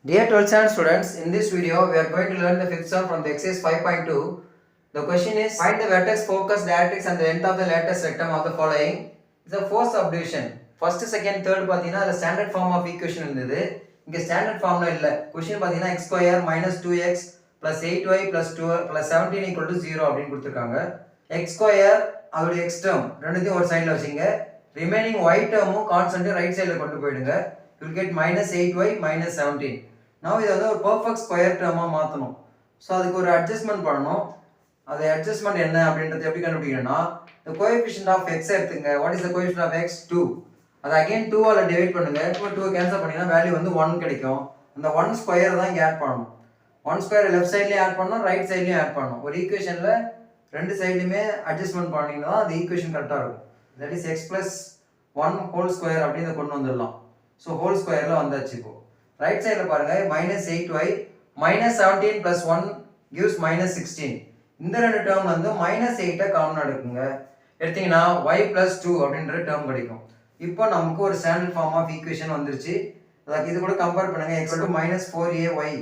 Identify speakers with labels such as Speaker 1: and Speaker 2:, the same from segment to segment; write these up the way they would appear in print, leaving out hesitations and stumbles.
Speaker 1: Dear 12th standard students, in this video we are going to learn the fifth sum from the exercise 5.2. The question is find the vertex, focus, directrix and the length of the lattice rectum of the following. It's a fourth subdivision. First, second, third பார்த்தீங்கன்னா the standard form of equation இருந்தது. இங்க standard formula இல்ல. Question பார்த்தீங்கன்னா x square minus 2x plus 8y plus 2 plus 17 equal to 0 அப்படின்னு கொடுத்திருக்காங்க. x square அதோட x term ரெண்டுத்தையும் ஒரு சைடுல வச்சீங்க. Remaining y termமும் கான்ஸ்டன்ட் ரைட் சைடுல கொண்டு போயிடுங்க. You will get minus 8y minus 17. Now இதை வந்து ஒரு பர்ஃபெக்ட் ஸ்கொயர் டேர்மாக மாற்றணும். ஸோ அதுக்கு ஒரு அட்ஜஸ்ட்மெண்ட் பண்ணணும். அது அட்ஜஸ்ட்மெண்ட் என்ன அப்படின்றது எப்படி கண்டுபிடிக்கணும்னா the coefficient of x எடுத்துங்க. what is the coefficient of x? 2. அதை அகைன் 2ஆல் டிவைட் பண்ணுங்க. 2 கேன்சல் பண்ணிங்கன்னா வேல்யூ வந்து 1 கிடைக்கும். அந்த 1 ஸ்கொயர் தான் இங்கே ஆட் பண்ணணும். 1 ஸ்கொயர் லெஃப்ட் சைட்லேயும் ஆட் பண்ணணும், ரைட் சைட்லேயும் ஆட் பண்ணணும். ஒரு ஈக்குவேஷனில் ரெண்டு சைட்லையுமே அட்ஜஸ்ட்மெண்ட் பண்ணிங்கன்னா தான் அந்த ஈக்குவேஷன் கரெக்டாக இருக்கும். That is X plus 1 whole square அப்படின்னு கொண்டு வந்துடலாம். ஸோ ஹோல் ஸ்கொயரில் வந்தாச்சு. இப்போ ரைட் சைடில் பாருங்க minus 8y minus 17 plus 1 gives minus 16. இந்த ரெண்டு டேர்ம் வந்து minus 8 காமன் எடுக்குங்க. எடுத்தீங்கன்னா y plus 2 அப்படின்ற டேர்ம் கிடைக்கும். இப்போ நமக்கு ஒரு ஸ்டாண்டர்ட் ஃபார்ம் ஆஃப் ஈக்குவேஷன் வந்துருச்சு. அதுக்கு இது கூட கம்பேர் பண்ணுங்க. x to minus 4ay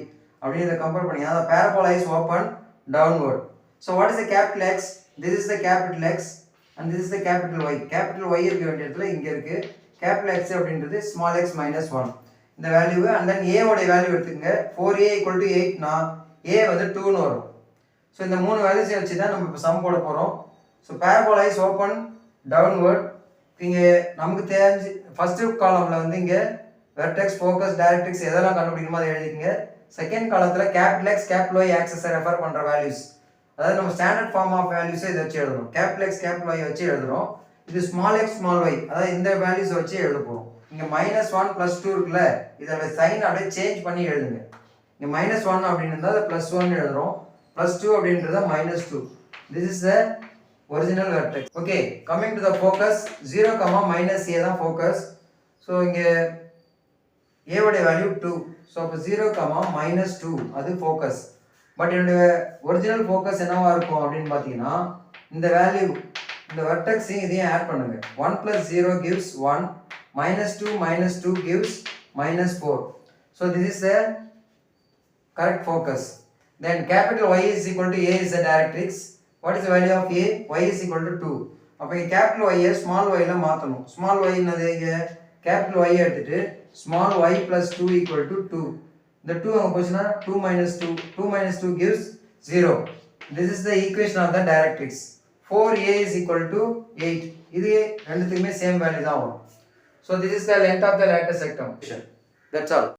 Speaker 1: அப்படின்னு இதை கம்பேர் பண்ணீங்கன்னா the parabola is open downward. So what is the capital X? This is the capital X and this is the capital Y. Capital Y இருக்க வேண்டிய இடத்துல இங்க இருக்கு. capital X அப்படின்றது small x minus 1. இந்த வேல்யூ and then a உடைய value எடுத்துக்கங்க. 4a equal to 8 னா a வந்து 2 னு வரும். ஸோ இந்த மூணு வேல்யூஸை வச்சு தான் நம்ம இப்போ சம் போட போகிறோம். So parabola is open downward. இங்கே நமக்கு தெரிஞ்சு ஃபர்ஸ்ட் காலமில் வந்து இங்கே வெர்டெக்ஸ், ஃபோக்கஸ், டைரக்ட்ரிக்ஸ் எதெல்லாம் கண்டுபிடிக்கணுமோ அதை எழுதிக்கங்க. செகண்ட் காலத்தில் கேபிட்டல் எக்ஸ், கேபிட்டல் ஒய் ஆக்சஸை ரெஃபர் பண்ணுற வேல்யூஸ், அதாவது நம்ம ஸ்டாண்டர்ட் ஃபார்ம் ஆஃப் வேல்யூஸை இதை வச்சு எழுதுறோம். கேபிட்டல் எக்ஸ், கேபிட்டல் ஒய் வச்சு எழுதுறோம். இது ஸ்மால் எக்ஸ், ஸ்மால் ஒய், அதாவது இந்த வேல்யூஸ் வச்சு எழுத போகிறோம். இங்கே -1 + 2 இருக்குல்ல, இதோட சைன் அப்படியே சேஞ்ச் பண்ணி எழுதுங்க. இங்கே -1 அப்படின்னு இருந்தால் அதை +1 எழுதுறோம், +2 அப்படின்றத -2. This is the original vertex. Okay, coming to the focus, 0, -a தான் focus. ஸோ இங்கே a உடைய வேல்யூ 2. ஸோ அப்போ 0, -2 அது focus. பட் என்னுடைய ஒரிஜினல் ஃபோக்கஸ் என்னவா இருக்கும் அப்படின்னு பார்த்தீங்கன்னா இந்த வேல்யூ, இந்த வெர்டெக்ஸையும் இதையும் ஆட் பண்ணுங்க. 1 + 0 gives 1, -2 gives -4. So this is the correct focus. Then capital Y is equal to A is the directrix. What is the value of A? Y is equal to 2. அப்போ இங்கே கேபிட்டல் ஒய்யை small ஒய்ல மாற்றணும். Small Y என்னது? இங்கே capital Y எடுத்துட்டு small Y + 2 = 2. இந்த 2 அங்கே போச்சுன்னா 2 minus 2 gives 0. This is the equation of the directrix. 4a is equal to 8. இது ரெண்டுத்துக்குமே சேம் வேல்யூ தான் வரும். So this is the length of the lattice rectum. That's all.